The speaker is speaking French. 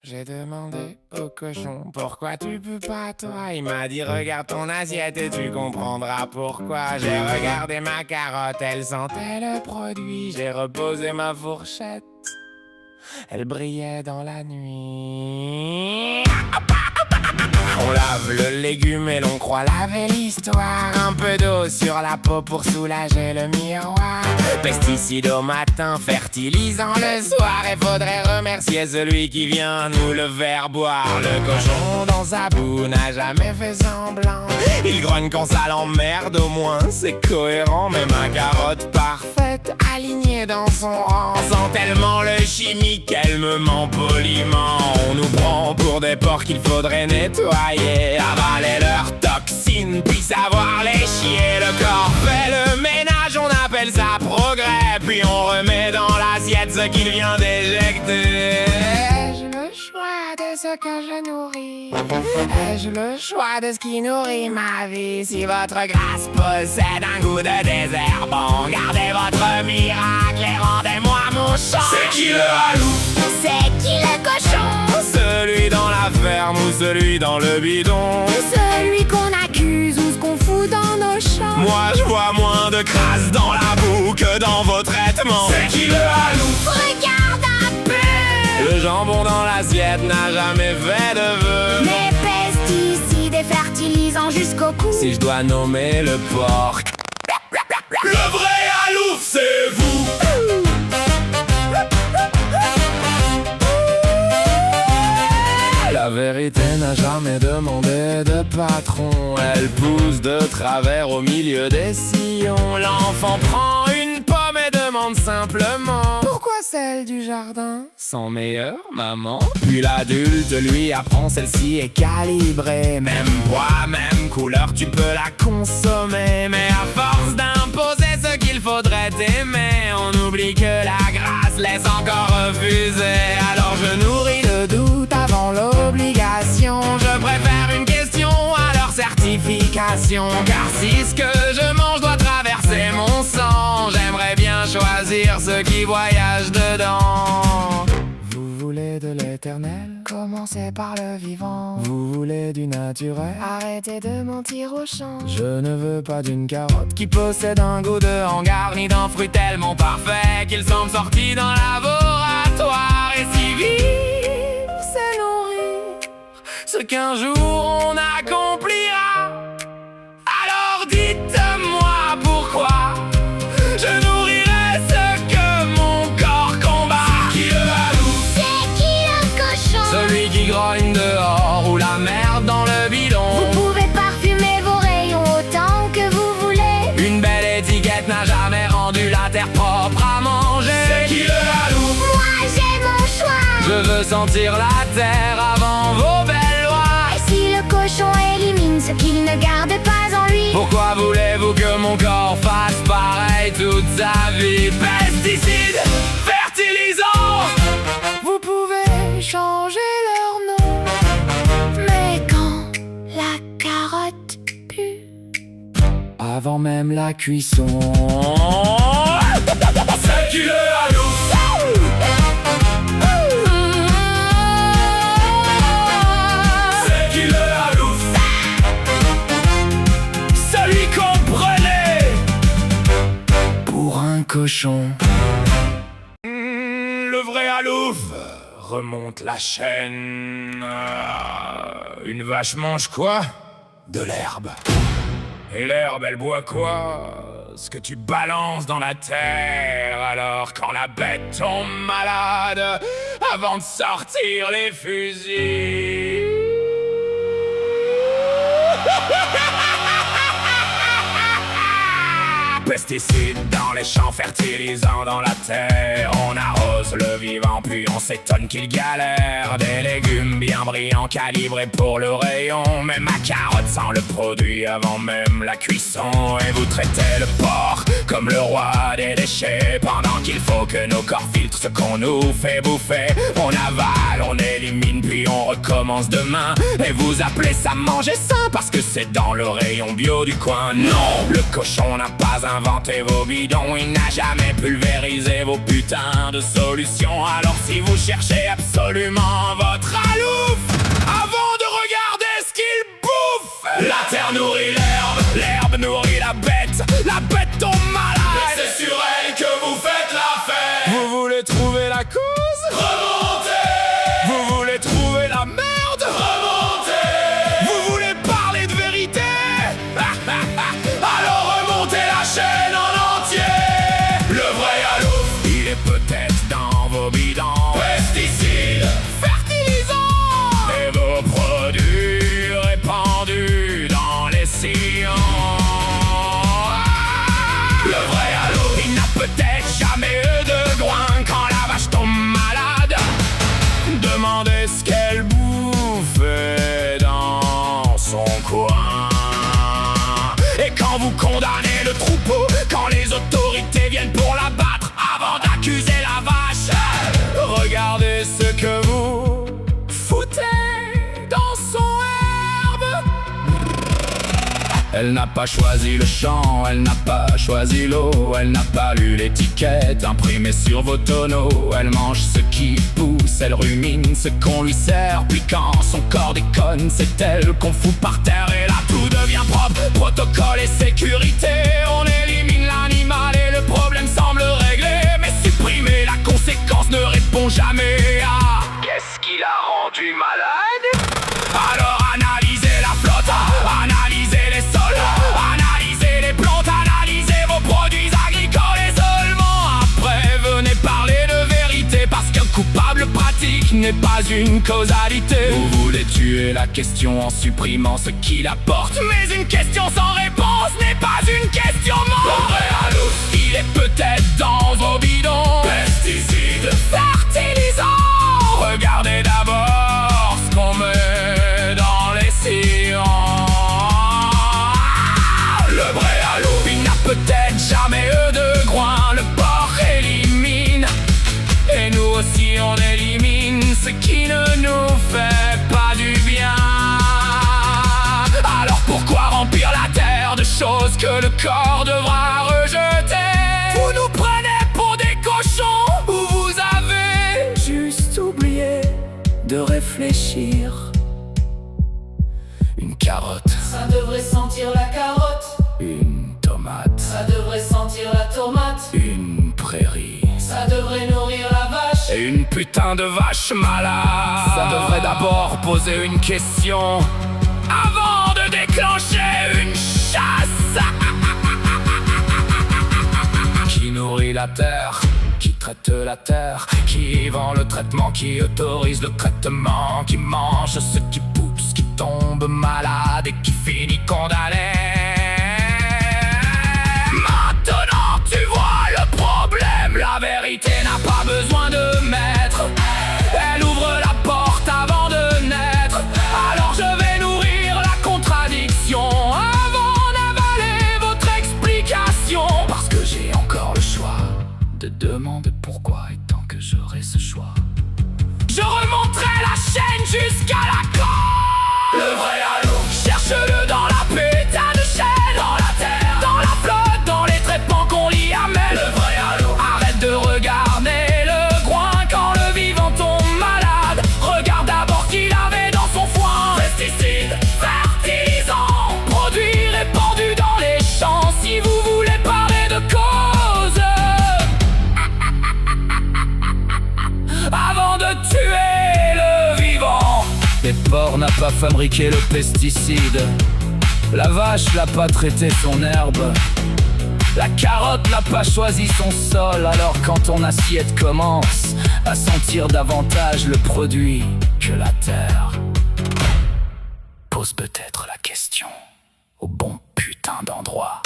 J'ai demandé au cochon pourquoi tu peux pas toi. Il m'a dit regarde ton assiette et tu comprendras pourquoi. J'ai regardé ma carotte, elle sentait le produit. J'ai reposé ma fourchette, elle brillait dans la nuit. On lave le légume et l'on croit laver l'histoire. Un peu d'eau sur la peau pour soulager le miroir. Pesticides au matin, fertilisant le soir. Et faudrait remercier celui qui vient nous le faire boire. Le cochon dans sa boue n'a jamais fait semblant. Il grogne quand ça l'emmerde, au moins c'est cohérent. Mais ma carotte parfaite, alignée dans son rang, sent tellement le chimique qu'elle me ment poliment. On nous prend pour des porcs qu'il faudrait nettoyer, avaler leurs toxines, puis savoir les chier. Le corps fait le ménage, on appelle ça progrès. Puis on remet dans l'assiette ce qu'il vient d'éjecter. Ai-je le choix de ce que je nourris? Ai-je le choix de ce qui nourrit ma vie? Si votre grâce possède un goût de désherbant, gardez votre miracle et rendez-moi mon champ. C'est qui le halou? C'est qui le cochon? Celui dans la ferme ou celui dans le bidon? Celui qu'on accuse ou ce qu'on fout dans nos champs? Moi je vois moins de crasse dans la boue que dans vos traitements. C'est qui le halou? Regarde un peu! Le jambon dans l'assiette n'a jamais fait de vœux. Les pesticides et fertilisants jusqu'au cou. Si je dois nommer le porc, Le vrai halouf, c'est vous. la vérité n'a jamais demandé de patron. Elle pousse de travers au milieu des sillons. L'enfant prend une pomme et demande simplement pourquoi celle du jardin sent meilleure, maman? Puis l'adulte lui apprend, celle-ci est calibrée. Même poids, même couleur, tu peux la consommer. Mais à force d'imposer ce qu'il faudrait aimer, on oublie que la grâce laisse encore refuser. Alors je nourris le doute avant l'obligation. Je préfère une question à leur certification. Car si ce que je mange doit traverser mon sang, j'aimerais bien choisir ce qui voyage dedans. Vous voulez de l'éternel? Commencez par le vivant. Vous voulez du naturel? Arrêtez de mentir au champ. Je ne veux pas d'une carotte qui possède un goût de hangar, ni d'un fruit tellement parfait qu'il semble sorti d'un laboratoire. Et si vivre, c'est nourrir ce qu'un jour on accomplira, alors dites-moi pourquoi je nourrirai ce que mon corps combat. Qui le halou? C'est qui le cochon? Celui qui grogne dehors ou la merde dans le bidon. Vous pouvez parfumer vos rayons autant que vous voulez. Une belle étiquette n'a jamais rendu la terre propre à manger. C'est qui le halou? Moi j'ai mon choix. Je veux sentir la terre avant vos belles lois. Et si le cochon élimine ce qu'il ne garde pas en lui? Pourquoi voulez-vous que mon corps fasse pareil toute sa vie? Pesticides, fertilisants, Vous pouvez changer leur nom, mais quand la carotte pue, avant même la cuisson. C'est qui le halou? C'est qui le halou? Celui qu'on prenait pour un cochon. Le vrai halouf remonte la chaîne. Une vache mange quoi? De l'herbe. Et l'herbe, elle boit quoi? Ce que tu balances dans la terre. Alors quand la bête tombe malade, avant de sortir les fusils. Pesticides dans les champs, fertilisants dans la terre. On arrose le vivant puis on s'étonne qu'il galère. Des légumes bien brillants, calibrés pour le rayon. Mais ma carotte sent le produit avant même la cuisson. Et vous traitez le porc comme le roi des déchets, pendant qu'il faut que nos corps filtrent ce qu'on nous fait bouffer. On avale, on élimine puis on recommence demain. Et vous appelez ça manger sain parce que c'est dans le rayon bio du coin. Non, le cochon n'a pas inventé vos bidons, il n'a jamais pulvérisé vos putains de solutions. Alors si vous cherchez absolument votre terre nourrit l'herbe, l'herbe nourrit la bête tombe malade. Et c'est sur elle que vous faites la fête. Vous voulez trouver la cause? Remontez. Vous voulez trouver la merde? Remontez. Vous voulez parler de vérité? Alors remontez la chaîne en entier. Le vrai Yalouf, il est peut-être dans vos bidons. Pesticides, Fertilisants et vos produits répandus dans les sillons. Le vrai Yalouf, il n'a peut-être jamais eu de groin quand la vache tombe malade. Demandez ce qu'elle bouffait dans son coin. Et quand vous condamnez le troupeau, quand les autorités viennent pour l'abattre, avant d'accuser la vache, Regardez ce que vous foutez dans son herbe. Elle n'a pas choisi le champ, elle n'a pas choisi l'eau, elle n'a pas lu l'étiquette imprimée sur vos tonneaux. Elle mange ce qui pousse, elle rumine ce qu'on lui sert. Puis quand son corps déconne, c'est elle qu'on fout par terre. Et là tout devient propre, protocole et sécurité. On élimine l'animal et le problème semble réglé. Mais supprimer la conséquence ne répond jamais à qu'est-ce qui l'a rendu malade. Alors analysez la flotte, analysez les sols, analysez les plantes, analysez vos produits agricoles. Et seulement après venez parler de vérité, parce qu'un coupable pratique n'est pas une causalité. Vous voulez tuer la question en supprimant ce qu'il apporte, mais une question sans réponse n'est pas une question morte. Le vrai Yalouf, il est peut-être dans vos bidons. Pesticides, fertilisants, regardez d'abord ce qu'on met dans les sillons. Le vrai Yalouf, il n'a peut-être jamais eu de groin. Le porc élimine, et nous aussi on élimine ce qui ne nous fait pas du bien. Alors pourquoi remplir la terre de choses que le corps devra rejeter? Vous nous prenez pour des cochons, ou vous avez juste oublié de réfléchir. Une carotte, Ça devrait sentir la carotte, une tomate, ça devrait sentir la tomate, une prairie, ça devrait nourrir la vache. et une putain de vache malade. Ça devrait d'abord poser une question avant de déclencher une chasse. Qui nourrit la terre, qui traite la terre, qui vend le traitement, qui autorise le traitement, qui mange ce qui pousse, qui tombe malade et qui finit condamné. Maintenant tu vois le problème, la vérité n'a pas besoin de maître. Elle ouvre la porte avant de naître. Alors je vais nourrir la contradiction avant d'avaler votre explication. Parce que j'ai encore le choix de demander pourquoi, et tant que j'aurai ce choix, je remonterai la chaîne jusqu'à la corde. Le vrai Yalouf, cherche-le dans la putain de chaîne, dans la terre, dans la flotte, dans les traitements qu'on y amène. Le vrai Yalouf, arrête de regarder le groin quand le vivant tombe malade. Regarde d'abord qu'il avait dans son foin. Pesticides, fertilisants, produits répandus dans les champs. Si vous voulez parler de cause, avant de tuer le vivant. Le porc n'a pas fabriqué le pesticide, la vache n'a pas traité son herbe, la carotte n'a pas choisi son sol. Alors quand ton assiette commence à sentir davantage le produit que la terre, pose peut-être la question au bon putain d'endroit.